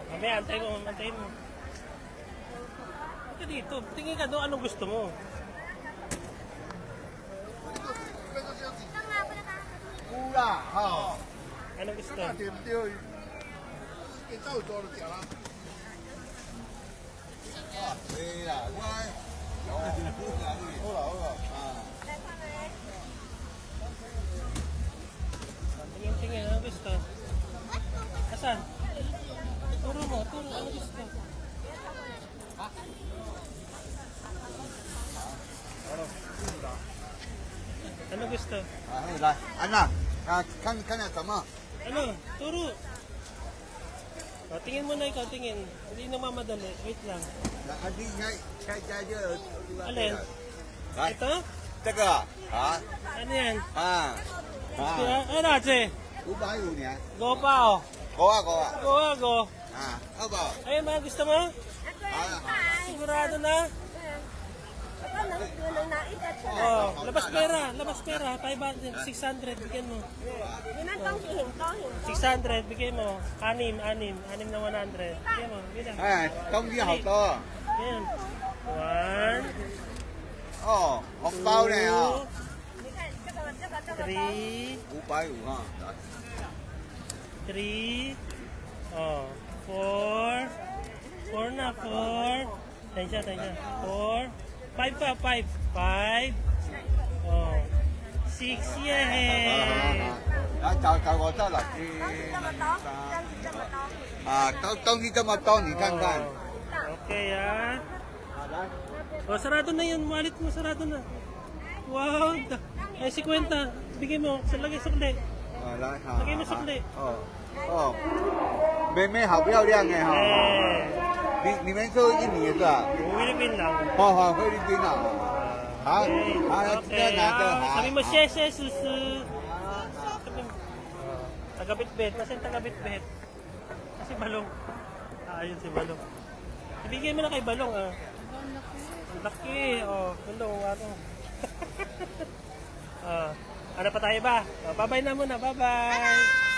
Mamaya, antayin mo, antayin mo. Ito dito, tingin ka doon, anong gusto mo? Anong gusto? Tingin, anong gusto? Asan? Turo mo, anong gusto? Ano gusto? Anak, kan什么？ Ano? Turo. O, tingin mo na ikaw, tingin. Hindi na mamadali. Wait lang. Alin? Ito? 这个啊 Ano yan? 啊 Kaya, ano ate? 550年， Go pa o. go 啊 go 啊 Go, go. 啊，好不好？ Ayun ba, gusto mo? 好了好。 Sigurado na? Oh, labas pera. 500, 600, bigyan mo. 600, bigyan mo. 6 na 100. Bigyan mo, bilang. 哎，东西好多 Bigyan. 1, 哦，红包呢啊， 3, 550啊。 3, oh, 4, 4 na, 4, tansya, 4, 5 pa, 5, oh, 6, yay! 来找我这了，啊，东西这么多，你看看。 Okay, ah. 好来， Oh, sarado na yun, wallet mo, sarado na. Wow, ay 50, bigay mo, lagay sukli. 好来，好。 Lagay mo sukli. 哦哦，妹妹好漂亮哎哈！ Eh, 你们是印尼是吧？ Philippine lang. 哦好，菲律宾啊。好， Okay, 好，这拿着 ah, 好。 sabi mo, sheshe, susu. Sabi mo, taga-bitbit, nasan taga-bitbit? Si Balong. Ayun si Balong. Ibigay mo na kay Balong, ah. Ang laki, oh, Balong, ano. Ano pa tayo ba? Oh, bye-bye na muna, bye-bye.